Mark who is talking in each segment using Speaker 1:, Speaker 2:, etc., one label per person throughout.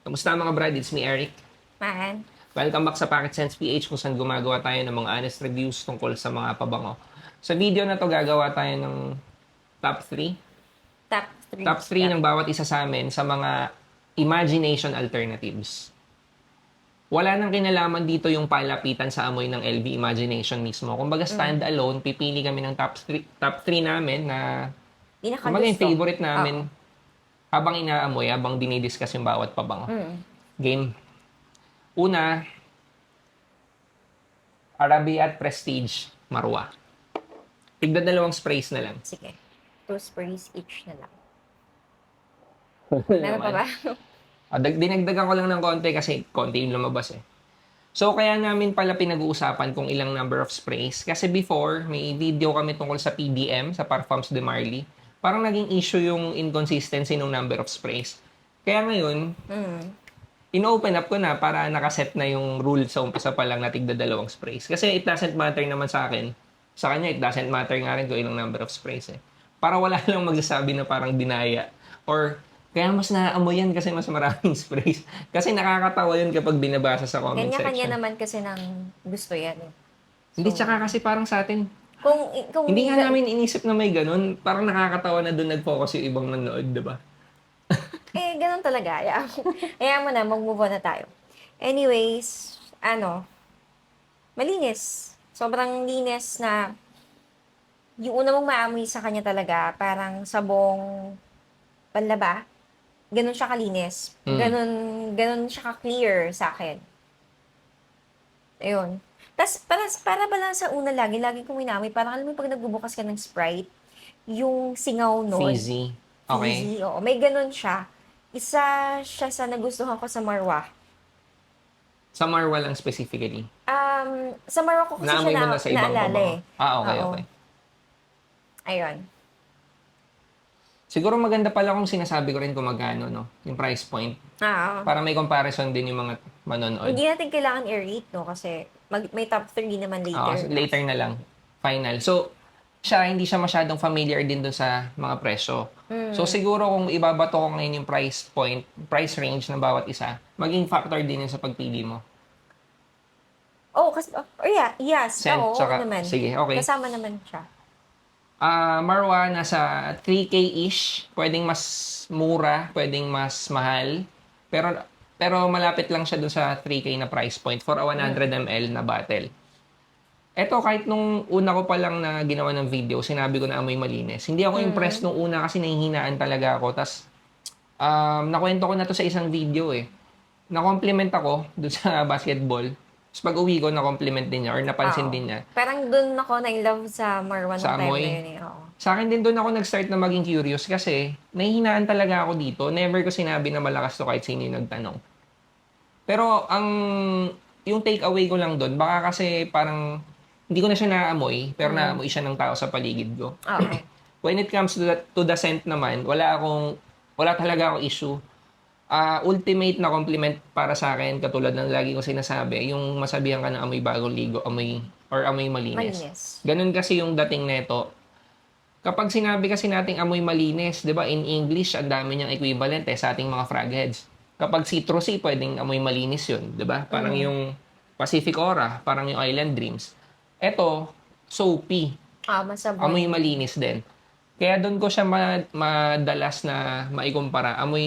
Speaker 1: Kamusta mga brad? It's me, Eric.
Speaker 2: Man.
Speaker 1: Welcome back sa Pocket Sense PH kung saan gumagawa tayo ng mga honest reviews tungkol sa mga pabango. Sa video na to gagawa tayo ng top 3.
Speaker 2: Top 3.
Speaker 1: Top 3 ng bawat isa sa amin sa mga imagination alternatives. Wala nang kinalaman dito yung palapitan sa amoy ng LV Imagination mismo. Kumbaga stand alone, pipili kami ng top 3 namin na kumbaga yung
Speaker 2: Pinakagusto.
Speaker 1: favorite
Speaker 2: Oo.
Speaker 1: namin habang inaamoy, habang dinidiscuss yung bawat pabango. Game. Una, Arabiat Prestige Marwa. Tigda dalawang sprays na lang.
Speaker 2: Sige. 2 sprays each na lang.
Speaker 1: Ano
Speaker 2: Meron pa
Speaker 1: naman?
Speaker 2: ba?
Speaker 1: Dinagdagan ko lang ng konti kasi konti yung lumabas eh. So, kaya namin pala pinag-uusapan kung ilang number of sprays. Kasi before, may video kami tungkol sa PDM, sa Parfums de Marly. Parang naging issue yung inconsistency ng number of sprays. Kaya ngayon, in-open up ko na para nakaset na yung rule sa umpisa pa lang na tigda dalawang sprays. Kasi it doesn't matter naman sa akin. Sa kanya, it doesn't matter nga rin kung ilang number of sprays eh. Para wala lang magsasabi na parang dinaya. Or, kaya mas naaamoy yan kasi mas maraming sprays. Kasi nakakatawa yun kapag binabasa sa comment
Speaker 2: Kanya-kanya
Speaker 1: section.
Speaker 2: naman kasi ng gusto yan.
Speaker 1: Hindi, tsaka kasi parang sa atin,
Speaker 2: Kung
Speaker 1: hindi nga namin inisip na may ganun. Parang nakakatawa na doon nag-focus yung ibang nanood, diba?
Speaker 2: ganun talaga. Hayaan mo na, mag-move on na tayo. Anyways, malinis. Sobrang linis na yung una mong maamoy sa kanya talaga, parang sabong panlaba. Ganun siya kalinis. Ganun siya ka-clear sa akin. Ayun. Tapos, para ba lang sa una lagi kong inamoy, parang alam mo pag nagbubukas ka ng Sprite, yung singaw nun,
Speaker 1: Fizzy. Okay.
Speaker 2: fizzy, oo, may ganun siya. Isa siya sa nagustuhan ko sa Marwa.
Speaker 1: Sa Marwa lang specifically.
Speaker 2: Sa Marwa ko kasi
Speaker 1: Naamoy mo
Speaker 2: siya
Speaker 1: na sa ibang
Speaker 2: naalala
Speaker 1: pabango.
Speaker 2: eh.
Speaker 1: Ah, okay,
Speaker 2: Oo.
Speaker 1: okay.
Speaker 2: Ayun.
Speaker 1: Siguro maganda pala kung sinasabi ko rin kung magkano, no? Yung price point.
Speaker 2: Oo.
Speaker 1: Para may comparison din yung mga manonood.
Speaker 2: Hindi natin kailangan i-rate, no? Kasi may top 3 naman later.
Speaker 1: Later na lang. Final. So, hindi siya masyadong familiar din dun sa mga presyo. So, siguro kung ibabato ko ngayon yung price point, price range ng bawat isa, maging factor din yun sa pagpili mo.
Speaker 2: Oh, kasi, yeah, yes.
Speaker 1: Scent,
Speaker 2: Oo, oo
Speaker 1: tsaka,
Speaker 2: naman.
Speaker 1: sige, okay.
Speaker 2: Kasama naman siya.
Speaker 1: Marwa, nasa 3K-ish. Pwedeng mas mura, pwedeng mas mahal. Pero malapit lang siya dun sa 3K na price point for a 100 ml na bottle. Eto, kahit nung una ko pa lang na ginawa ng video, sinabi ko na amoy malinis. Hindi ako impressed nung una kasi nahihinaan talaga ako. Tapos, nakwento ko na to sa isang video eh. Na-compliment ako dun sa basketball. Tapos pag uwi ko, na-compliment din niya or napansin
Speaker 2: Oo.
Speaker 1: din niya.
Speaker 2: Parang dun ako na-in-love sa Marwan
Speaker 1: Sa
Speaker 2: nung time na
Speaker 1: amoy.
Speaker 2: yun eh. Oo.
Speaker 1: Sa akin din doon ako nag-start na maging curious kasi nahihinaan talaga ako dito. Never ko sinabi na malakas to kahit sino yung nagtanong. Pero yung take away ko lang doon, baka kasi parang hindi ko na siya naamoy, pero naamoy siya ng tao sa paligid ko.
Speaker 2: Oo.
Speaker 1: When it comes to the scent naman, wala talaga akong issue. Ultimate na compliment para sa akin, katulad ng lagi ko sinasabi, yung masabihan ka ng amoy bagong ligo, amoy malinis.
Speaker 2: Malinis.
Speaker 1: Ganun kasi yung dating neto. Kapag sinabi kasi nating amoy malinis, 'di ba? In English, ang dami niyang equivalent sa ating mga fragheads. Kapag citrusy, pwedeng amoy malinis 'yun, 'di ba? Parang yung Pacific Aura, parang yung Island Dreams. Eto, soapy,
Speaker 2: Masabon.
Speaker 1: amoy malinis din. Kaya doon ko siya madalas na maikumpara. Amoy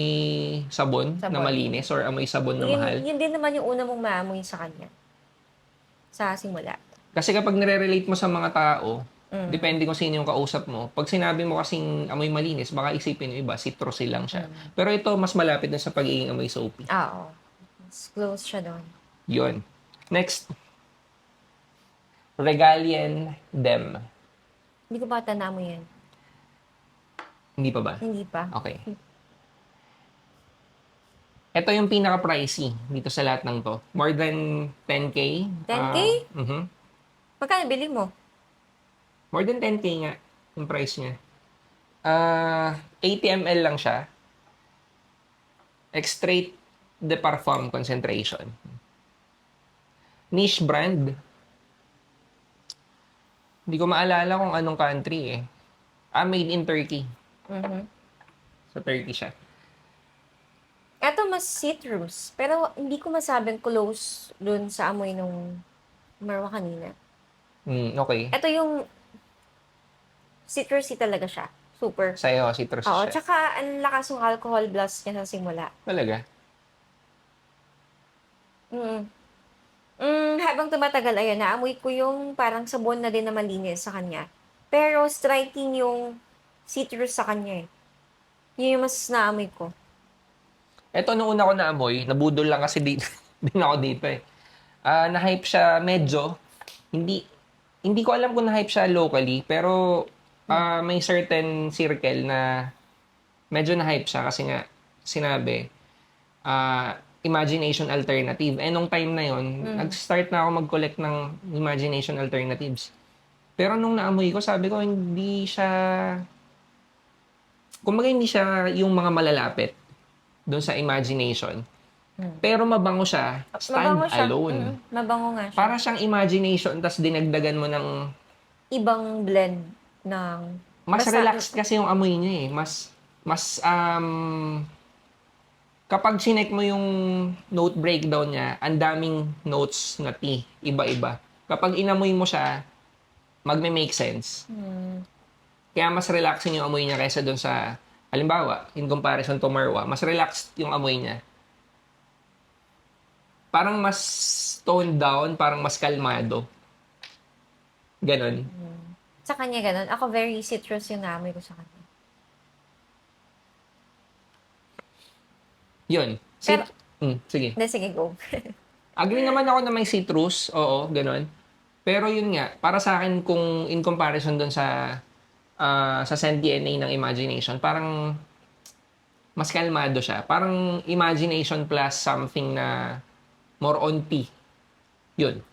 Speaker 1: sabon na
Speaker 2: Sabon.
Speaker 1: malinis or amoy sabon na mahal.
Speaker 2: Yun din naman yung una mong maamoy sa kanya. Sa simula.
Speaker 1: Kasi kapag nire-relate mo sa mga tao, depende kung sino yung kausap mo. Pag sinabi mo kasing amoy malinis, baka isipin yung iba, citrusy lang siya. Pero ito, mas malapit na sa pagiging amoy soapy.
Speaker 2: Oo. Mas close siya doon.
Speaker 1: Yun. Next. Regalian Dem.
Speaker 2: Hindi ko pa tanda mo yan.
Speaker 1: Hindi pa ba?
Speaker 2: Hindi pa.
Speaker 1: Okay. Ito yung pinaka-pricey dito sa lahat ng to. More than 10K.
Speaker 2: 10K? Magkano bili mo?
Speaker 1: More than 10K nga yung price niya. 80 ml lang siya. Extrait de Parfum concentration. Niche brand. Hindi ko maalala kung anong country eh. Made in Turkey. Sa Turkey siya.
Speaker 2: Eto mas citrus, pero hindi ko masabing close dun sa amoy nung marwa kanina.
Speaker 1: Okay.
Speaker 2: Eto yung citrusy talaga siya. Super.
Speaker 1: Sa'yo, citrus
Speaker 2: Oo,
Speaker 1: siya.
Speaker 2: tsaka ang lakas ng alcohol blast niya sa simula.
Speaker 1: Talaga?
Speaker 2: Mm. Habang tumatagal, ayan, naamoy ko yung parang sabon na din na malinis sa kanya. Pero striking yung citrus sa kanya eh. Yun yung mas naamoy ko.
Speaker 1: Eto, nung una ko naamoy, nabudol lang kasi dito, din ako dito eh. Na-hype siya medyo. Hindi, hindi ko alam kung na-hype siya locally, pero may certain circle na medyo na-hype siya kasi nga, sinabi, imagination alternative. Eh, nung time na yon, nag-start na ako mag-collect ng imagination alternatives. Pero nung naamoy ko, sabi ko, hindi siya, kumbaga hindi siya yung mga malalapit doon sa imagination. Pero mabango siya, stand
Speaker 2: Mabango siya.
Speaker 1: alone.
Speaker 2: Mabango nga siya.
Speaker 1: Para siyang imagination, tas dinagdagan mo ng,
Speaker 2: Ibang blend ng...
Speaker 1: mas
Speaker 2: Basta,
Speaker 1: relaxed kasi yung amoy niya eh. Kapag sinek mo yung note breakdown niya, ang daming notes na tea, iba-iba. Kapag inamoy mo siya, magme-make sense. Kaya mas relaxing yung amoy niya kaysa doon sa, halimbawa, in comparison to Marwa, mas relaxed yung amoy niya. Parang mas toned down, parang mas kalmado. Ganon.
Speaker 2: sa kanya ganun. Ako very citrus yung naamoy ko sa kanya.
Speaker 1: Yun.
Speaker 2: Pero,
Speaker 1: Sige.
Speaker 2: hindi, sige, go.
Speaker 1: Agree naman ako na may citrus, oo, ganon. Pero yun nga, para sa akin kung in comparison doon sa Scent DNA ng Imagination, parang mas kalmado siya. Parang Imagination plus something na more on tea. Yun.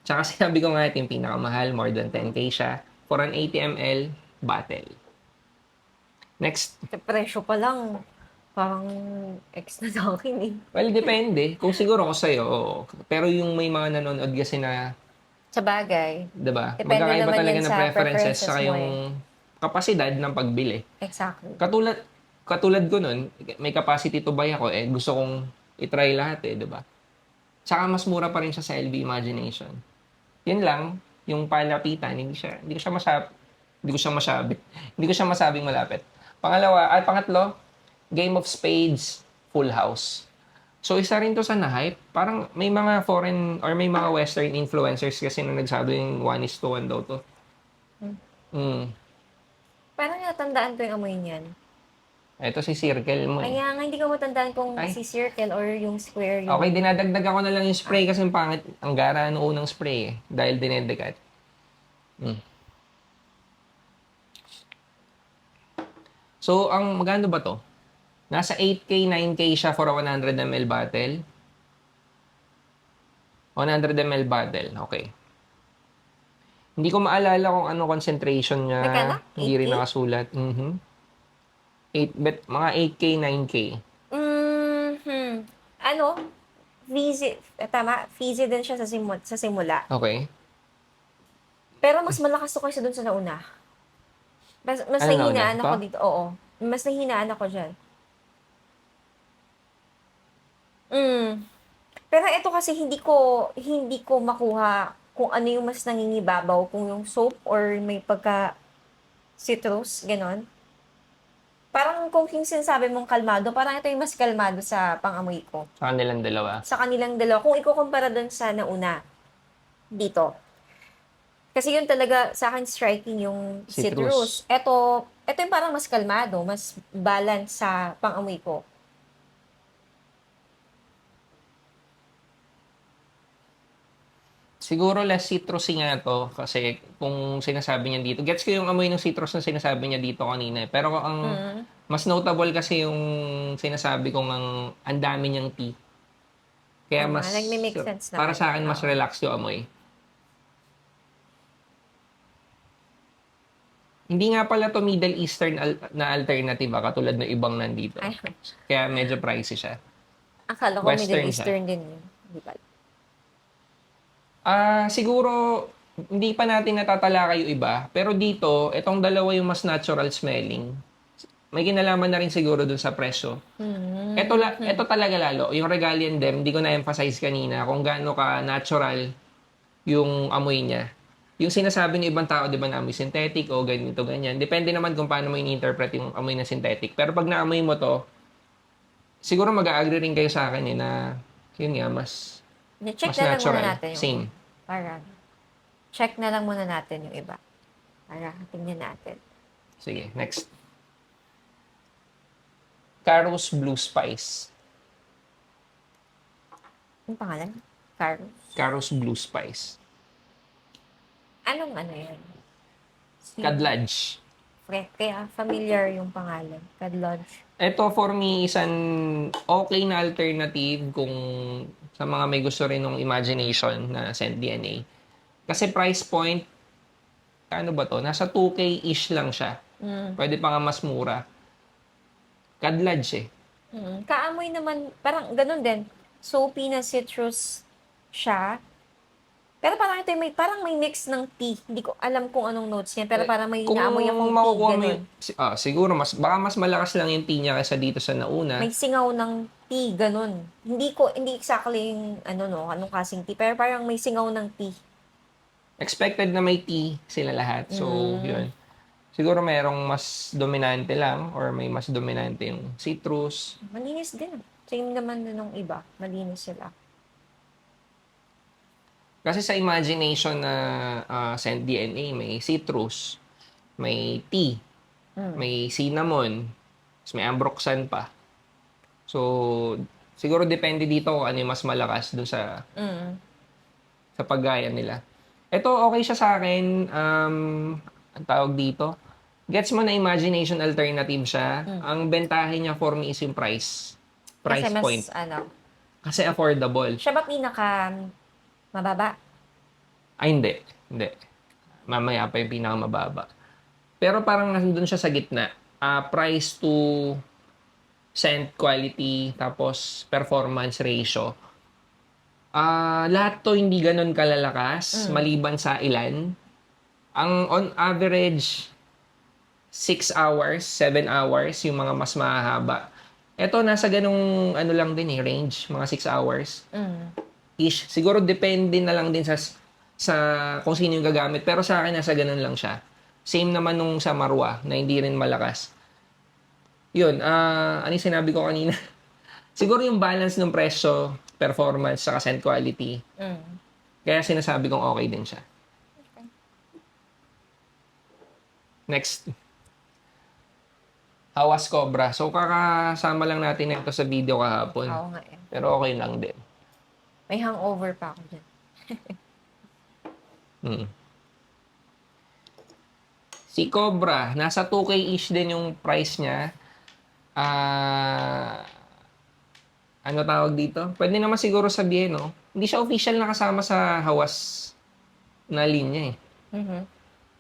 Speaker 1: Tsaka sinabi ko nga ito yung pinakamahal, more than 10K siya for an 80 ml bottle. Next.
Speaker 2: Sa presyo pa lang, parang ex na sa akin eh.
Speaker 1: Well, depende. Kung siguro ko sa'yo, oo. Pero yung may mga nanonood kasi na,
Speaker 2: Sa bagay.
Speaker 1: 'di ba?
Speaker 2: Depende
Speaker 1: Magkakaiba
Speaker 2: naman
Speaker 1: talaga
Speaker 2: yan
Speaker 1: ng
Speaker 2: sa
Speaker 1: preferences
Speaker 2: preferences
Speaker 1: sa
Speaker 2: mo
Speaker 1: yung kapasidad ng pagbili.
Speaker 2: Exactly.
Speaker 1: Katulad ko nun, may capacity to buy ako eh, gusto kong i-try lahat eh, 'di ba? Tsaka mas mura pa rin siya sa LV Imagination. Yun lang, yung palapitan, hindi ko siya masabi. Hindi ko siya masabing malapit. Pangatlo, Game of Spades, Full House. So, isa rin to sa na-hype. Parang may mga foreign or may mga Western influencers kasi na nagsabi yung 1:1 daw to.
Speaker 2: Parang natandaan ko yung amoy niyan.
Speaker 1: Ito si Circle mo eh.
Speaker 2: Kaya nga hindi ko matandaan kung
Speaker 1: Ay.
Speaker 2: si circle or yung square yung...
Speaker 1: Okay, dinadagdag ako na lang yung spray kasi yung pangit. Ang gara ng unang spray eh. Dahil dinedekat. So, ang maganda ba to? Nasa 8K, 9K siya for a 100 ml bottle. 100 ml bottle, okay. Hindi ko maalala kung ano concentration niya.
Speaker 2: Magkano?
Speaker 1: Hindi rin
Speaker 2: 8K?
Speaker 1: nakasulat. 8, mga 8K, 9K.
Speaker 2: Ano? Fizzy, tama, fizzy din siya sa simula.
Speaker 1: Okay.
Speaker 2: Pero mas malakas to kaysa dun sa nauna. Mas
Speaker 1: Ano
Speaker 2: nahinaan
Speaker 1: nauna?
Speaker 2: ako
Speaker 1: To?
Speaker 2: dito, oo. Mas nahinaan ako dyan. Pero ito kasi hindi ko makuha kung ano yung mas nangingibabaw, kung yung soap or may pagka citrus, ganon. Parang kung yung sinasabi mong kalmado, parang ito yung mas kalmado sa pangamoy ko.
Speaker 1: Sa kanilang dalawa.
Speaker 2: Sa kanilang dalawa. Kung ikukumpara dun sa nauna, dito. Kasi yun talaga sa akin striking yung citrus.
Speaker 1: Citrus.
Speaker 2: Ito yung parang mas kalmado, mas balance sa pangamoy ko.
Speaker 1: Siguro less citrusy nga to kasi kung sinasabi niya dito, gets ko yung amoy ng citrus na sinasabi niya dito kanina. Pero ang mas notable kasi yung sinasabi kong ang dami niyang tea. Kaya
Speaker 2: Tama,
Speaker 1: mas,
Speaker 2: nagme-make sense
Speaker 1: para
Speaker 2: naman.
Speaker 1: sa akin, mas
Speaker 2: Oo.
Speaker 1: relaxed yung amoy. Hindi nga pala to Middle Eastern na alternative katulad ng ibang nandito.
Speaker 2: Ay,
Speaker 1: Kaya medyo pricey siya.
Speaker 2: akala ko
Speaker 1: Western
Speaker 2: Middle
Speaker 1: siya.
Speaker 2: Eastern din yun. Di ba?
Speaker 1: Siguro, hindi pa natin natatalakay yung iba. Pero dito, itong dalawa yung mas natural smelling. may kinalaman na rin siguro dun sa presyo. Ito talaga lalo, yung Regalian Dem, hindi ko na-emphasize kanina kung gaano ka natural yung amoy niya. Yung sinasabi ng ibang tao, di ba, na amoy synthetic o ganito, ganyan. Depende naman kung paano mo ini-interpret yung amoy na synthetic. Pero pag naamoy mo to, siguro mag-a-agree rin kayo sa akin na, yun nga,
Speaker 2: Check
Speaker 1: mas
Speaker 2: na lang muna
Speaker 1: natural.
Speaker 2: natin yung
Speaker 1: Same.
Speaker 2: para check na lang muna natin yung iba. Para tingnan natin.
Speaker 1: Sige, next. Caro's Blue Spice.
Speaker 2: Yung pangalan? Carlos.
Speaker 1: Caro's Blue Spice.
Speaker 2: Anong ano yan?
Speaker 1: Kadladge.
Speaker 2: Kaya familiar yung pangalan. Kadlodge.
Speaker 1: Ito for me isang okay na alternative kung sa mga may gusto rin ng imagination na scent DNA. Kasi price point, ano ba to? Nasa 2K-ish lang siya. Pwede pa nga mas mura. Kadladge eh.
Speaker 2: Kaamoy naman, parang ganun din. Soapy na citrus siya. Pero parang ito parang may mix ng tea. Hindi ko alam kung anong notes niya. Pero parang may naamoy akong tea.
Speaker 1: makukuha mo
Speaker 2: Ganun.
Speaker 1: siguro baka mas malakas lang yung tea niya kaysa dito sa nauna.
Speaker 2: May singaw ng tea. Ganun. Hindi exactly yung anong kasing tea. Pero parang may singaw ng tea.
Speaker 1: Expected na may tea sila lahat. So, yun. Siguro merong mas dominante lang or may mas dominante yung citrus.
Speaker 2: Malinis din. Same naman na nung iba. Malinis sila.
Speaker 1: Kasi sa imagination na scent DNA, may citrus, may tea, may cinnamon, may ambroxan pa. So, siguro depende dito kung ano yung mas malakas dun sa paggaya nila. Ito, okay siya sa akin. Ang tawag dito. Gets mo na imagination alternative siya. Ang bentahin niya for me is yung price. Price
Speaker 2: Kasi mas,
Speaker 1: point. Kasi affordable.
Speaker 2: siya ba pinaka mababa?
Speaker 1: Ay, hindi. Hindi. Mamaya pa yung pinakamababa. Pero parang nandun siya sa gitna. Price to scent quality, tapos performance ratio. Lahat to hindi ganun kalalakas, maliban sa ilan. Ang on average, 6 hours, 7 hours, yung mga mas mahahaba. Ito, nasa ganung ano lang din range, mga 6 hours. Ish. Siguro depende na lang din sa kung sino yung gagamit. Pero sa akin, nasa ganun lang siya. Same naman nung sa Marwa, na hindi rin malakas. Yun, ano yung sinabi ko kanina? Siguro yung balance ng presyo, performance, saka scent quality. Kaya sinasabi kong okay din siya.
Speaker 2: Okay.
Speaker 1: Next. Hawas Cobra. So, kakasama lang natin ito sa video kahapon.
Speaker 2: Oo nga eh.
Speaker 1: Pero okay lang din.
Speaker 2: May hangover pa ako dyan.
Speaker 1: Si Cobra, nasa 2K-ish din yung price niya. Ano tawag dito? Pwede naman siguro sabihin, no? Hindi siya official na kasama sa Hawas na linya eh.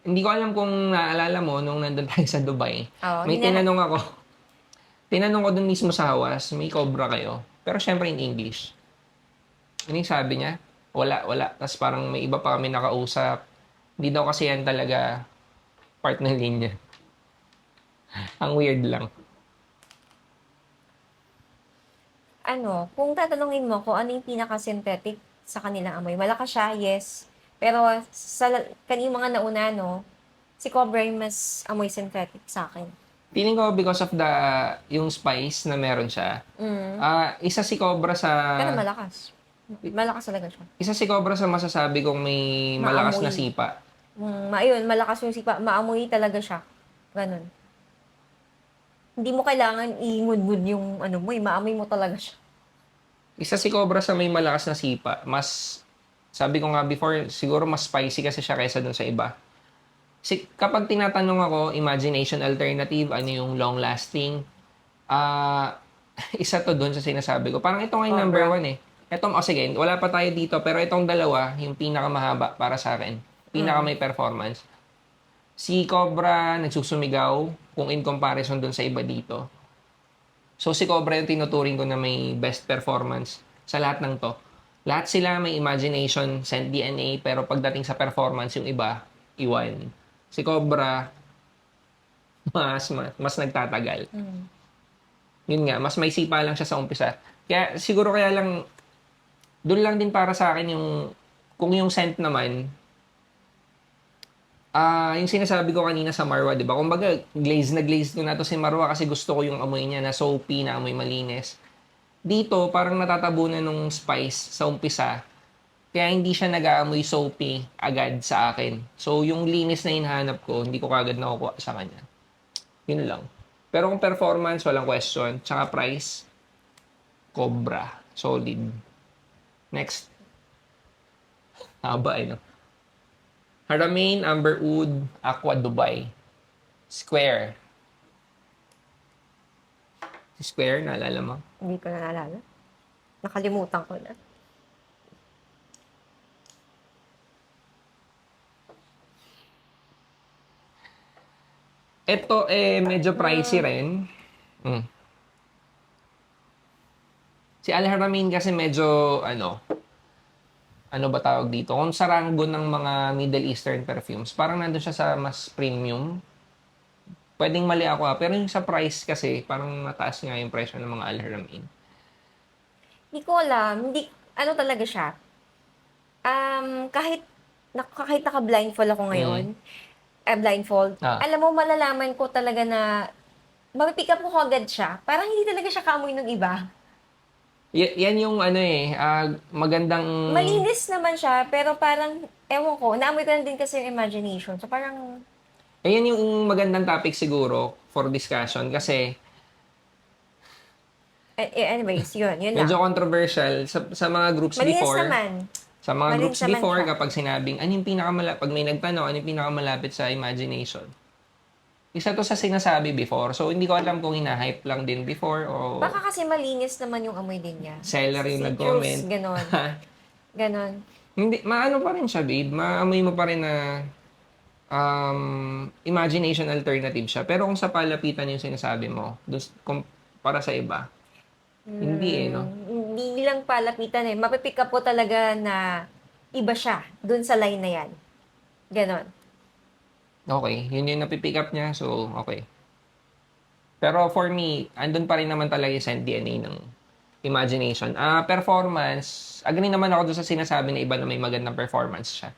Speaker 1: Hindi ko alam kung naalala mo nung nandun tayo sa Dubai. May tinanong ako. Tinanong ko dun mismo sa Hawas, may Cobra kayo? Pero syempre in English. Ano yung sabi niya? Wala. Tapos parang may iba pa kami nakausap. Hindi daw kasi yan talaga part ng linya. Ang weird lang.
Speaker 2: Kung tatanungin mo kung ano yung pinaka-synthetic sa kanilang amoy, malakas siya, yes. Pero sa kanina mga nauna, si Cobra yung mas amoy synthetic sa akin.
Speaker 1: Feeling ko because of yung spice na meron siya. Isa si Cobra sa...
Speaker 2: Pero malakas. Malakas talaga siya.
Speaker 1: Isa si Cobra sa masasabi kong may malakas na sipa.
Speaker 2: Ayun, malakas yung sipa. Maamoy talaga siya. Ganun. Hindi mo kailangan ingud-ngud yung maamoy mo talaga siya.
Speaker 1: Isa si Cobra sa may malakas na sipa. Sabi ko nga before, siguro mas spicy kasi siya kaysa dun sa iba. Kapag tinatanong ako, imagination alternative, ano yung long-lasting, isa to dun sa sinasabi ko. Parang ito nga yung number 1 eh. Sige, wala pa tayo dito, pero itong dalawa, yung pinakamahaba para sa akin. Pinaka may performance. Si Cobra, nagsusumigaw kung in comparison dun sa iba dito. So, si Cobra yung tinuturing ko na may best performance sa lahat ng to. Lahat sila may imagination, scent DNA, pero pagdating sa performance, yung iba, iwan. Si Cobra, mas nagtatagal.
Speaker 2: Mm.
Speaker 1: Yun nga, mas may sipa lang siya sa umpisa. Kaya siguro kaya lang, doon lang din para sa akin yung, kung yung scent naman, yung sinasabi ko kanina sa Marwa, di ba? Kumbaga, glaze ko na to si Marwa kasi gusto ko yung amoy niya na soapy, na amoy malinis. Dito, parang natatabunan ng spice sa umpisa. Kaya hindi siya nag-aamoy soapy agad sa akin. So, yung linis na hinahanap ko, hindi ko kagad nakukuha sa kanya. Yun lang. Pero kung performance, walang question. Tsaka price, Cobra. Solid. Next. Haba eh, no? Haramain, Amber Oud, Aqua Dubai. Square. Si Square, naalala mo?
Speaker 2: Hindi ko na naalala. Nakalimutan ko na.
Speaker 1: Ito medyo pricey rin. Mm. Si Al Haramain kasi medyo, ano ba tawag dito? Kung sa ranggo ng mga Middle Eastern perfumes, parang nandun siya sa mas premium. Pwedeng mali ako pero yung sa price kasi, parang mataas nga yung presyo ng mga Al Haramain.
Speaker 2: Hindi ko alam. Hindi, ano talaga siya. Kahit naka-blindfold ako ngayon, blindfold,
Speaker 1: Ah,
Speaker 2: alam mo, malalaman ko talaga na mapipick up ko agad siya. Parang hindi talaga siya kaamoy ng iba.
Speaker 1: yan yung magandang...
Speaker 2: Malinis naman siya, pero parang, ewan ko, naamoy ko na din kasi yung imagination. So parang,
Speaker 1: Yan yung magandang topic siguro for discussion kasi
Speaker 2: anyways, yun
Speaker 1: medyo
Speaker 2: lang.
Speaker 1: controversial sa mga groups
Speaker 2: Malinis
Speaker 1: before.
Speaker 2: naman.
Speaker 1: Sa mga
Speaker 2: Malinis
Speaker 1: groups
Speaker 2: naman
Speaker 1: before,
Speaker 2: siya.
Speaker 1: kapag sinabing, pag may nagtanong, ano yung pinakamalapit sa imagination? Isa to sa sinasabi before. So, hindi ko alam kung hina-hype lang din before o
Speaker 2: Baka kasi malinis naman yung amoy din niya.
Speaker 1: seller yung
Speaker 2: Citrus,
Speaker 1: nag-comment.
Speaker 2: ganon. Ganon.
Speaker 1: Hindi, maano pa rin siya, babe. Maamoy mo pa rin na imagination alternative siya. Pero kung sa palapitan yung sinasabi mo, kung para sa iba, hindi no?
Speaker 2: Hindi lang palapitan eh. Mapipick up po talaga na iba siya dun sa line na yan. Ganon.
Speaker 1: Okay, yun yung napipick up niya. So, okay. Pero for me, andun pa rin naman talaga yung scent DNA ng imagination. Performance, agree naman ako doon sa sinasabi na iba na may magandang performance siya.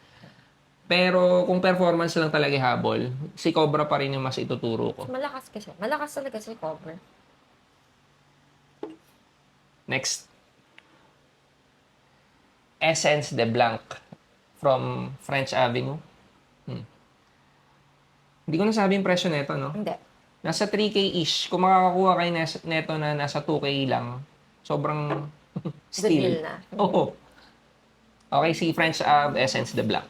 Speaker 1: Pero kung performance lang talaga habol, si Cobra pa rin yung mas ituturo ko.
Speaker 2: Malakas kasi. Malakas talaga si cover.
Speaker 1: Next. Essence de Blanc from French Avenue. Hindi ko nasabi yung presyo neto, no?
Speaker 2: Hindi.
Speaker 1: Nasa 3K-ish. Kung makakakuha kayo neto na nasa 2K lang, sobrang
Speaker 2: Good deal
Speaker 1: steal.
Speaker 2: na.
Speaker 1: Oo. Okay, si French Ave Essence de Blanc.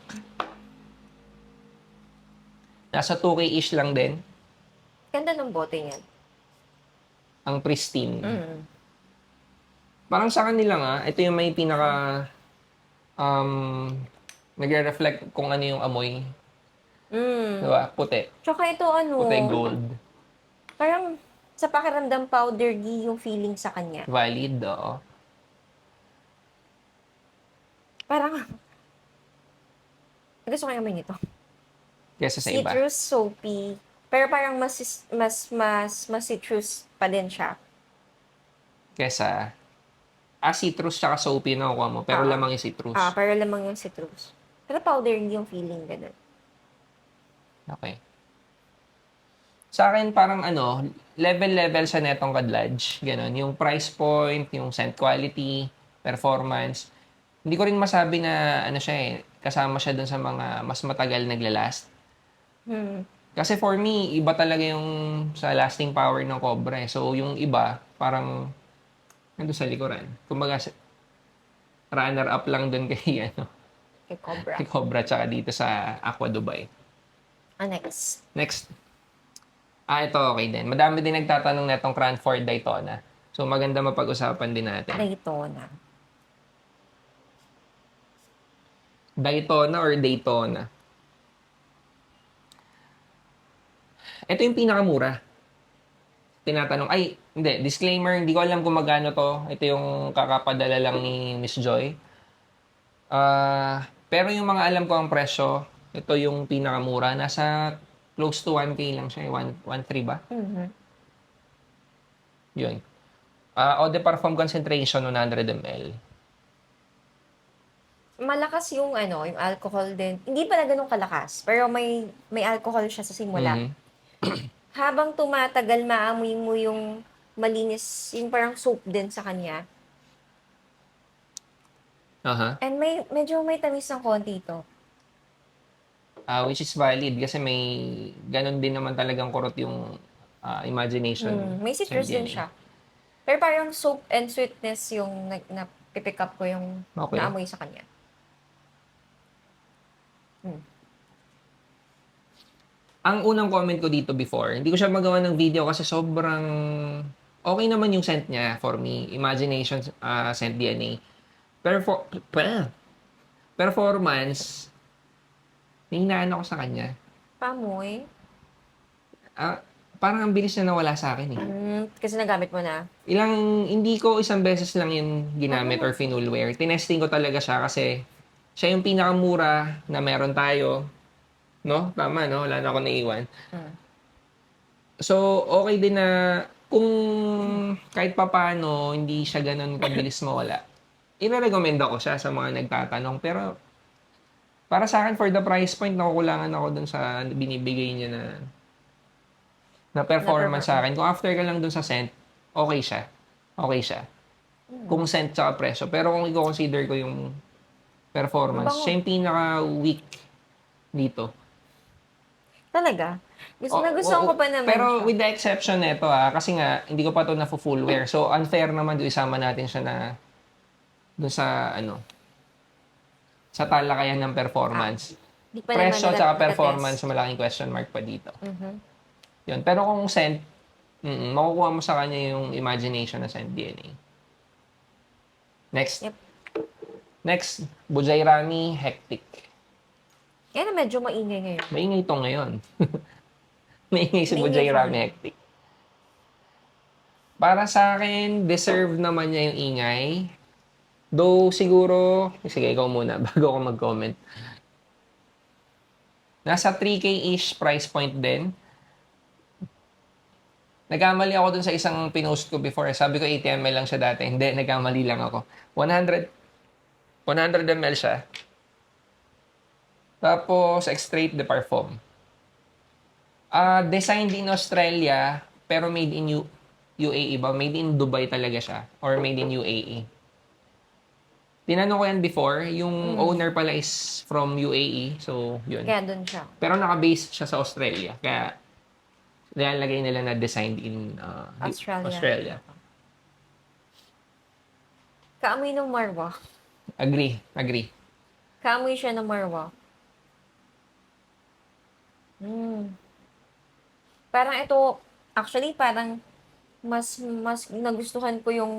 Speaker 1: Nasa 2K-ish lang din.
Speaker 2: Ganda ng bote niyan.
Speaker 1: Ang pristine.
Speaker 2: Mm.
Speaker 1: Parang sa kanila nga, ito yung may pinaka nagre-reflect kung ano yung amoy. Diba? Puti.
Speaker 2: Tsaka ito ano,
Speaker 1: Puti gold.
Speaker 2: parang sa pakiramdam powdery yung feeling sa kanya.
Speaker 1: Valid, oo.
Speaker 2: Parang, gusto ko yung amoy nito.
Speaker 1: Kesa sa iba.
Speaker 2: Citrus, soapy. Pero parang mas citrus pa din siya.
Speaker 1: Kesa, citrus tsaka soapy na nakukuha mo, pero lamang yung citrus.
Speaker 2: Pero lamang yung citrus. Pero powdery yung feeling, ganun.
Speaker 1: Okay. Sa akin, parang level-level sa netong Kadladge. Ganon. Yung price point, yung scent quality, performance. Hindi ko rin masabi na, kasama siya dun sa mga mas matagal naglalast. Kasi for me, iba talaga yung sa lasting power ng Cobra. So, yung iba, parang, nandun sa likuran. Kumbaga, runner-up lang dun kay,
Speaker 2: Kay Cobra.
Speaker 1: kay Cobra, tsaka dito sa Aqua Dubai.
Speaker 2: Next.
Speaker 1: Next. Ito okay din. Madami din nagtatanong na itong Cranford Daytona. So, maganda mapag-usapan din natin.
Speaker 2: Daytona.
Speaker 1: Daytona or Daytona? Ito yung pinakamura. Tinatanong, hindi, disclaimer, hindi ko alam kung magkano to. Ito yung kakapadala lang ni Miss Joy. Pero yung mga alam ko ang presyo, ito yung pinakamura. Nasa close to 1K lang siya, 1.3 ba?
Speaker 2: Mhm.
Speaker 1: Yun. Eau de Parfum concentration, 100 ml.
Speaker 2: Malakas yung ano, yung alcohol din. Hindi pala ganun kalakas, pero may alcohol siya sa simula.
Speaker 1: Mhm.
Speaker 2: Habang tumatagal, maamoy mo yung malinis, yung parang soap din sa kanya.
Speaker 1: Aha.
Speaker 2: And medyo may tamis ng konti ito.
Speaker 1: Which is valid kasi may ganun din naman talagang kurot yung imagination
Speaker 2: May
Speaker 1: sa
Speaker 2: citrus din
Speaker 1: DNA.
Speaker 2: siya. Pero parang soap and sweetness yung na-pick up ko yung
Speaker 1: Okay.
Speaker 2: naamoy sa kanya.
Speaker 1: Ang unang comment ko dito before, hindi ko siya magawa ng video kasi sobrang okay naman yung scent niya for me. Imagination scent DNA. Pero performance, hinahinaan ako sa kanya.
Speaker 2: Pamoy.
Speaker 1: Parang ang bilis na nawala sa akin eh.
Speaker 2: Kasi nagamit mo na.
Speaker 1: Hindi ko isang beses lang yun ginamit or finulwear. Tinesting ko talaga siya kasi siya yung pinakamura na meron tayo. No? Tama, no? Wala na ako naiwan. So, okay din na kung kahit papano hindi siya ganun kabilis mawala. Ire-recommenda ko siya sa mga nagtatanong. Pero, para sa akin, for the price point, nakukulangan ako dun sa binibigay niya na performance sa akin. Kung after ka lang dun sa scent, okay siya. Okay siya. Kung scent tsaka presyo. Pero kung i-consider ko yung performance,
Speaker 2: Mabango.
Speaker 1: siya yung pinaka-weak dito.
Speaker 2: Talaga? Nagustuhan ko pa naman
Speaker 1: pero
Speaker 2: siya.
Speaker 1: with the exception nito kasi nga, hindi ko pa to na full wear. So, unfair naman doon isama natin siya na doon sa, sa talakayan ng performance.
Speaker 2: Di pa
Speaker 1: Presyo
Speaker 2: naman
Speaker 1: tsaka
Speaker 2: natatest.
Speaker 1: performance, malaking question mark pa dito.
Speaker 2: Mhm.
Speaker 1: Yun. Pero kung scent, makukuha mo sa kanya yung imagination na scent DNA. Next.
Speaker 2: Yep.
Speaker 1: Next, Bujairami Hectic.
Speaker 2: Yan na medyo maingay ngayon.
Speaker 1: Maingay to ngayon. Maingay si
Speaker 2: Maingay
Speaker 1: Bujairami
Speaker 2: siya.
Speaker 1: Hectic. Para sa akin, deserve naman niya yung ingay. Though, siguro, sige, ikaw muna bago ako mag-comment. Nasa 3K-ish price point din. Nagkamali ako dun sa isang pinost ko before. Sabi ko 80 ml lang siya dati. Hindi, nagkamali lang ako. 100 ml siya. Tapos, Extrait de Parfum. Designed in Australia, pero made in UAE ba? Made in Dubai talaga siya. Or made in UAE. Tinanong ko yan before. Yung owner pala is from UAE. So, yun.
Speaker 2: Kaya doon siya.
Speaker 1: Pero naka-base siya sa Australia. Kaya, nilalagay nila na designed in Australia.
Speaker 2: Kaamoy ng marwa.
Speaker 1: Agree.
Speaker 2: Kaamoy siya ng marwa. Parang ito, actually, parang mas nagustuhan ko yung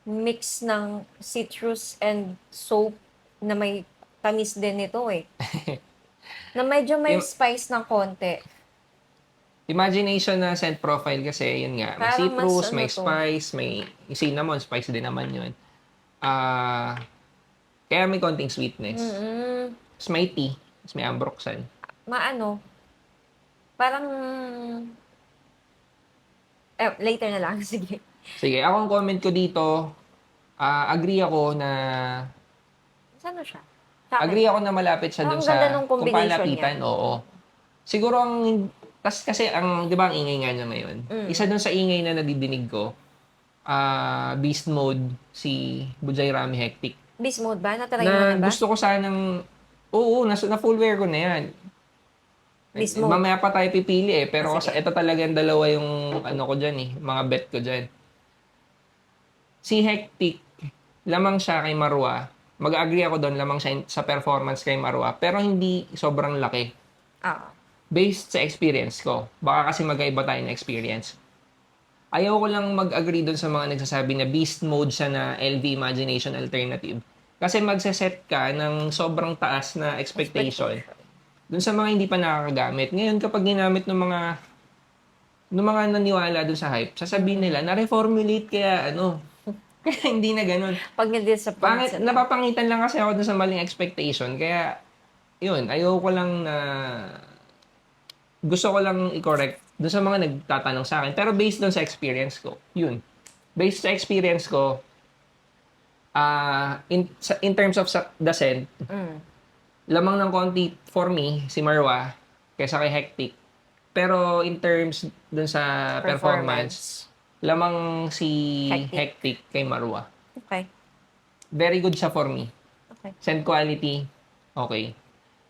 Speaker 2: mix ng citrus and soap na may tamis din nito eh. Na medyo may spice ng konti.
Speaker 1: Imagination na scent profile kasi, yun nga. May
Speaker 2: Parang
Speaker 1: citrus,
Speaker 2: mas
Speaker 1: may
Speaker 2: to.
Speaker 1: spice, may cinnamon, spice din naman yun. Kaya may konting sweetness. Tapos may tea. Tapos may ambroxan.
Speaker 2: Parang, later na lang, sige.
Speaker 1: Sige, ako ang comment ko dito, agree ako na
Speaker 2: Saan siya? Sa akin.
Speaker 1: agree ako na malapit siya dun
Speaker 2: Ang
Speaker 1: sa
Speaker 2: ganda nung
Speaker 1: kung
Speaker 2: combination
Speaker 1: palapitan,
Speaker 2: niya.
Speaker 1: oo. Siguro kasi di ba ang ingay nga niya ngayon? Isa dun sa ingay na nadidinig ko, beast mode si Bujairami Hectic.
Speaker 2: Beast mode ba? Natry mo na ba?
Speaker 1: Gusto ko sanang, na full wear ko na yan.
Speaker 2: Beast mode.
Speaker 1: Mamaya pa tayo pipili pero
Speaker 2: Sige.
Speaker 1: ito talagang dalawa yung ko dyan mga bet ko dyan. Si Hectic, lamang siya kay Marwa. Mag-agree ako doon, lamang siya sa performance kay Marwa, pero hindi sobrang laki. Based sa experience ko. Baka kasi magkaiba tayo na experience. Ayaw ko lang mag-agree doon sa mga nagsasabi na beast mode siya na LV Imagination Alternative. Kasi magsaset ka ng sobrang taas na expectation doon sa mga hindi pa nakakagamit. Ngayon, kapag ginamit ng mga naniwala doon sa hype, sasabihin nila, na-reformulate kaya kaya hindi na ganun.
Speaker 2: Pag na-disappoint sila.
Speaker 1: Napapangitan lang kasi ako doon sa maling expectation. Kaya, yun, ayaw ko lang na gusto ko lang i-correct doon sa mga nagtatanong sa akin. Pero based doon sa experience ko, yun. Based sa experience ko, in terms of the scent,
Speaker 2: Mm.
Speaker 1: lamang ng konti for me, si Marwa, kaysa kay Hectic. Pero in terms dun sa performance, lamang si
Speaker 2: Hectic.
Speaker 1: Hectic kay Marwa.
Speaker 2: Okay.
Speaker 1: Very good siya for me.
Speaker 2: Okay.
Speaker 1: Scent quality, okay.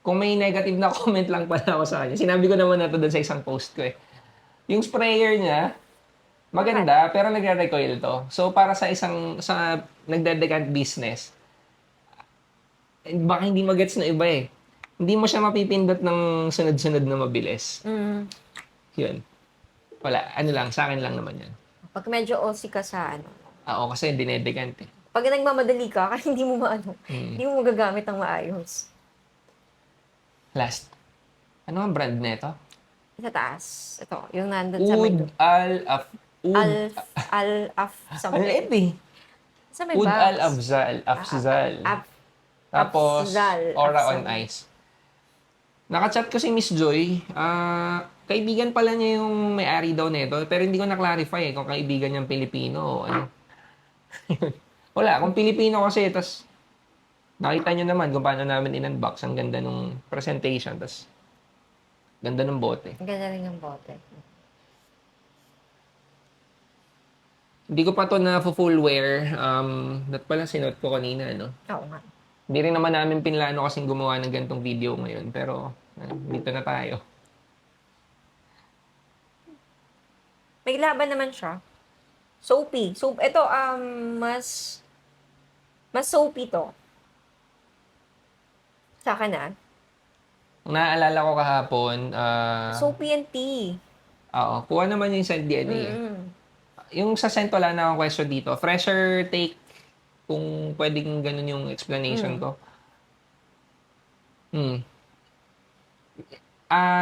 Speaker 1: Kung may negative na comment lang pala ako sa kanya, sinabi ko naman na to dun sa isang post ko eh. Yung sprayer niya, maganda, pero nagre-recoil to. So, para sa nagdedecant business, baka hindi magets na iba eh. Hindi mo siya mapipindot ng sunod-sunod na mabilis.
Speaker 2: Mm.
Speaker 1: Yun. Wala. Ano lang, sa akin lang naman yan.
Speaker 2: Pag medyo OC ka sa ano,
Speaker 1: Oo, kasi dinedecant eh.
Speaker 2: pag nagmamadali ka, kasi hindi mo maano,
Speaker 1: Mm.
Speaker 2: hindi mo magagamit ng maayos.
Speaker 1: Last. Ano ang brand nito?
Speaker 2: Sa taas. Ito, yung nandun sa may...
Speaker 1: Oud Al-Af...
Speaker 2: Al-Af
Speaker 1: Ang
Speaker 2: something.
Speaker 1: liit eh.
Speaker 2: Sa may
Speaker 1: Oud
Speaker 2: box.
Speaker 1: Al-Afzal. Afzal. Tapos,
Speaker 2: Afzal.
Speaker 1: Aura on
Speaker 2: Afzal.
Speaker 1: Ice. Nakachat ko si Miss Joy. Kaibigan pala niya yung may-ari daw nito. Pero hindi ko na-clarify kung kaibigan niyang Pilipino o ano. Wala. Kung Pilipino kasi, tas nakita niyo naman kung paano namin in-unbox. Ang ganda nung presentation. Tas ganda ng bote.
Speaker 2: Ang ganda rin yung bote.
Speaker 1: Hindi ko pa to na full wear. That pala sinuot ko kanina, no?
Speaker 2: Oo nga.
Speaker 1: Hindi rin naman namin pinlano kasing gumawa ng gantong video ngayon. Pero, dito na tayo.
Speaker 2: May laban naman siya. Soapy. Ito, mas soapy to. Sa akin
Speaker 1: Kung naaalala ko kahapon,
Speaker 2: soapy and tea.
Speaker 1: oo, kuha naman yung scent DNA.
Speaker 2: Mm-mm.
Speaker 1: Yung sa scent, wala na akong question dito. Fresher take, kung pwedeng ganun yung explanation ko.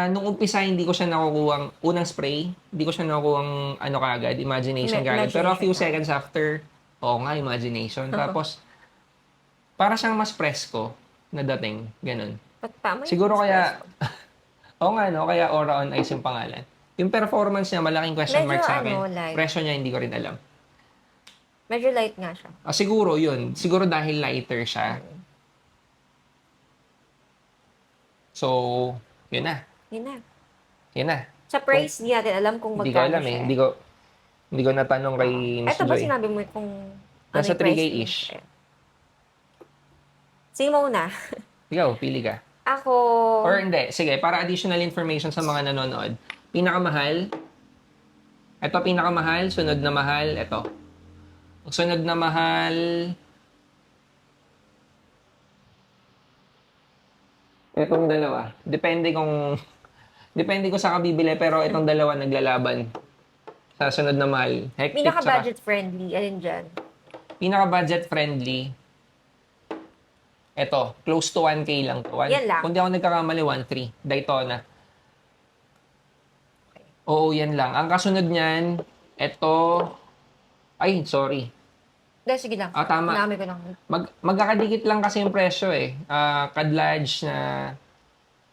Speaker 1: Nung umpisa, hindi ko siya nakukuhang unang spray. Hindi ko siya nakukuhang ano kagad, imagination kagad. Pero a few seconds after, oo nga, imagination. Tapos, para siyang mas presko na dating. Ganun.
Speaker 2: Tama yung
Speaker 1: Siguro kaya,
Speaker 2: espresso.
Speaker 1: oo nga, no? Kaya Aura on Ice yung pangalan. Yung performance niya, malaking question
Speaker 2: Medyo
Speaker 1: mark sa akin.
Speaker 2: light.
Speaker 1: Presyo niya, hindi ko rin alam.
Speaker 2: Medyo light nga siya.
Speaker 1: Siguro yun. Siguro dahil lighter siya. So, yun na.
Speaker 2: Yun na.
Speaker 1: Yun na.
Speaker 2: Sa price, di natin alam kung
Speaker 1: Hindi ko
Speaker 2: magkano
Speaker 1: alam
Speaker 2: siya.
Speaker 1: eh. Hindi ko natanong kay Miss
Speaker 2: Ito ba
Speaker 1: Joy.
Speaker 2: sinabi mo kung
Speaker 1: Nasa
Speaker 2: yung price
Speaker 1: 3K-ish.
Speaker 2: niya? Sige muna.
Speaker 1: Ikaw, pili ka.
Speaker 2: Ako,
Speaker 1: Or hindi. Sige, para additional information sa mga nanonood. Pinakamahal. Ito pinakamahal. Sunod na mahal. Ito. Ang sunod na mahal. Itong dalawa. Depende ko sa kabibili, pero itong dalawa naglalaban. Sa sunod na mahal. Hectic
Speaker 2: pinaka-budget friendly. Alin dyan?
Speaker 1: Pinaka-budget friendly. Ito, close to 1K lang to.
Speaker 2: Yan lang.
Speaker 1: Kung di ako nagkakamali, 1.3. Daytona. Oo, yan lang. Ang kasunod niyan, ito, ay, sorry.
Speaker 2: Dahil sige lang.
Speaker 1: Tama.
Speaker 2: Dami ko lang.
Speaker 1: Magkakadikit lang kasi yung presyo eh. Kadlaj na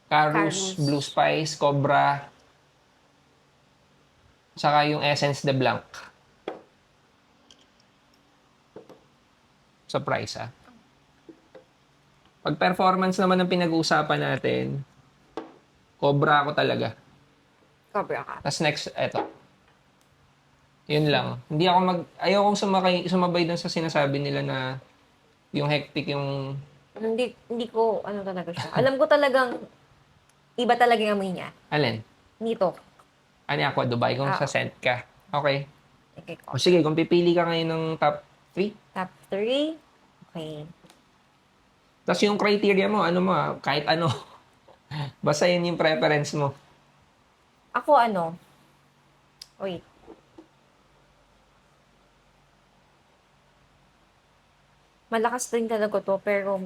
Speaker 1: Carus,
Speaker 2: Carus.
Speaker 1: Blue Spice, Cobra, saka yung Essence de Blanc. Sa price Pag performance naman ang pinag-uusapan natin, Cobra ako talaga.
Speaker 2: Cobra ka.
Speaker 1: Tapos next, eto. Yun lang. Ayokong sumabay dun sa sinasabi nila na yung hectic yung...
Speaker 2: Hindi ko, ano talaga siya. Alam ko talagang, iba talaga yung amoy niya.
Speaker 1: Alin?
Speaker 2: Nito.
Speaker 1: Ano Aqua Dubai kung sa scent ka. Okay.
Speaker 2: Okay,
Speaker 1: O sige, kung pipili ka ngayon ng top 3,
Speaker 2: Top 3. Okay.
Speaker 1: tapos yung criteria mo, kahit ano. Basta yun yung preference mo.
Speaker 2: Ako ano? Wait. Malakas din talaga to, pero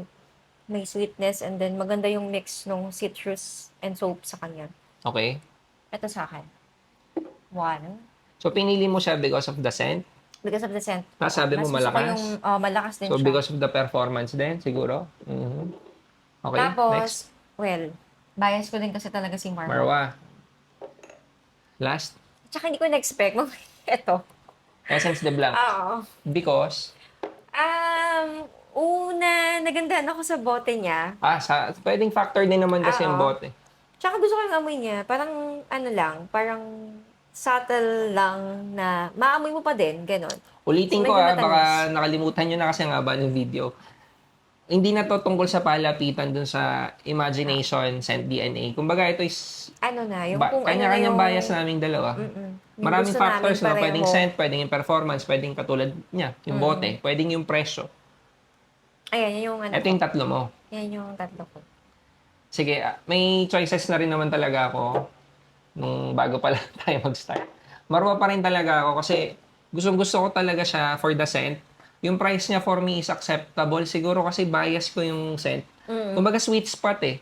Speaker 2: may sweetness and then maganda yung mix ng citrus and soap sa kanya.
Speaker 1: Okay?
Speaker 2: Ito sa akin. 1.
Speaker 1: So, pinili mo siya because of the scent?
Speaker 2: Because of the scent.
Speaker 1: Sabi mo
Speaker 2: Mas gusto ko
Speaker 1: malakas?
Speaker 2: yung, malakas din
Speaker 1: So,
Speaker 2: siya.
Speaker 1: because of the performance din, siguro? Mhm. Okay,
Speaker 2: Tapos,
Speaker 1: next.
Speaker 2: well, bias ko din kasi talaga si Marwa.
Speaker 1: Marwa. Last,
Speaker 2: Tsaka hindi ko na-expect mo. Ito.
Speaker 1: Essence de Blanc.
Speaker 2: Oo.
Speaker 1: Because,
Speaker 2: Una, nagandahan ako sa bote niya.
Speaker 1: pwedeng factor din naman kasi yung
Speaker 2: Oo.
Speaker 1: bote.
Speaker 2: Tsaka gusto ko yung amoy niya. Parang, ano lang, parang subtle lang na maamoy mo pa din, ganon.
Speaker 1: Ulitin ko
Speaker 2: Medyo
Speaker 1: baka
Speaker 2: matamis.
Speaker 1: nakalimutan nyo na kasi ang haba ng video. Hindi na to tungkol sa palapitan dun sa imagination, scent DNA. Kumbaga ito is
Speaker 2: Ano na, yung kung ano na
Speaker 1: kanya-kanyang
Speaker 2: yung...
Speaker 1: bias naming dalawa.
Speaker 2: Yung
Speaker 1: Maraming
Speaker 2: gusto
Speaker 1: factors,
Speaker 2: namin
Speaker 1: no?
Speaker 2: pareho.
Speaker 1: Pwedeng scent, pwedeng yung performance, pwedeng katulad niya, yung bote, pwedeng yung presyo.
Speaker 2: Ayan, yun yung ano
Speaker 1: Ito
Speaker 2: ko.
Speaker 1: yung tatlo mo.
Speaker 2: Yan yung tatlo ko.
Speaker 1: Sige, may choices na rin naman talaga ako nung bago pa lang tayo mag-start. Marwa pa rin talaga ako kasi gustong-gusto ko talaga siya for the scent. Yung price niya for me is acceptable. Siguro kasi bias ko yung scent. Kumbaga sweet spot eh.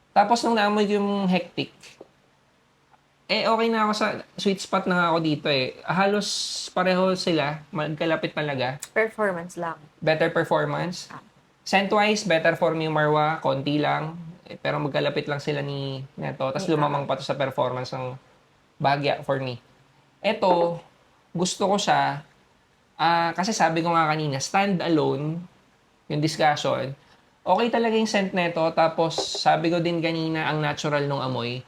Speaker 1: Tapos nung naamoy ko yung hectic, okay na ako sa sweet spot na ako dito eh. Halos pareho sila, magkalapit talaga.
Speaker 2: Performance lang.
Speaker 1: Better performance. Scent-wise, better for me yung Marwa, konti lang. Pero magkalapit lang sila ni Neto. Tapos lumamang pa to sa performance ng Bagya for me. Ito, gusto ko siya, kasi sabi ko nga kanina, stand alone, yung discussion, okay talaga yung scent neto. Tapos sabi ko din kanina, ang natural nung amoy.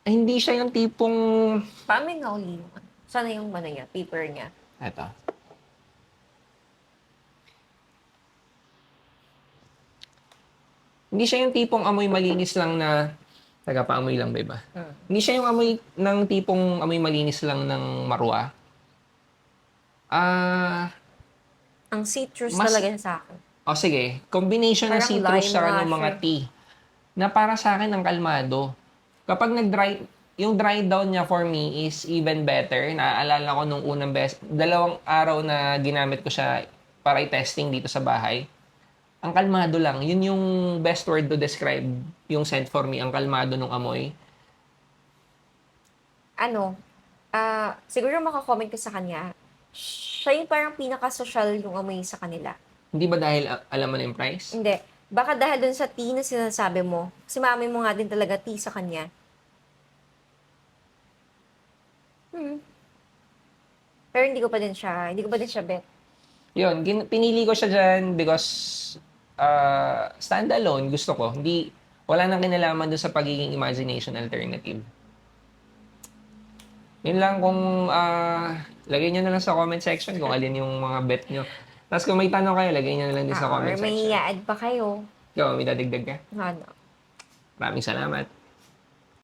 Speaker 1: Hindi siya yung tipong...
Speaker 2: Paano yung nauli yung ano? Sana yung ano niya, paper niya.
Speaker 1: Eto. Hindi siya yung tipong amoy malinis lang na taga-paamoy lang, ba iba? Hindi siya yung amoy ng tipong amoy malinis lang ng marwa.
Speaker 2: Ang citrus
Speaker 1: Mas-
Speaker 2: talaga sa akin.
Speaker 1: Sige. Combination ng
Speaker 2: Parang
Speaker 1: citrus
Speaker 2: lime
Speaker 1: sa
Speaker 2: nga
Speaker 1: ng mga
Speaker 2: siya.
Speaker 1: tea. Na para sa akin ang kalmado. Kapag yung dry down niya for me is even better. Naaalala ko nung unang 2 araw na ginamit ko siya para i-testing dito sa bahay. Ang kalmado lang. Yun yung best word to describe yung scent for me. Ang kalmado ng amoy.
Speaker 2: Siguro makakomment ko sa kanya, siya yung parang pinaka-social yung amoy sa kanila.
Speaker 1: Hindi ba dahil alam mo na yung price?
Speaker 2: Hindi. Baka dahil dun sa tea na sinasabi mo, kasi maamoy mo nga din talaga tea sa kanya. Pero hindi ko pa din siya bet.
Speaker 1: Yun, pinili ko siya dyan because standalone gusto ko. Wala nang kinalaman doon sa pagiging imagination alternative. Yun lang kung lagay nyo na lang sa comment section kung alin yung mga bet nyo. Tapos kung may tanong kayo, lagay nyo na lang din sa comment
Speaker 2: Or may
Speaker 1: section.
Speaker 2: i-add pa kayo.
Speaker 1: Ikaw, may dadagdag ka?
Speaker 2: Ano?
Speaker 1: Maraming salamat.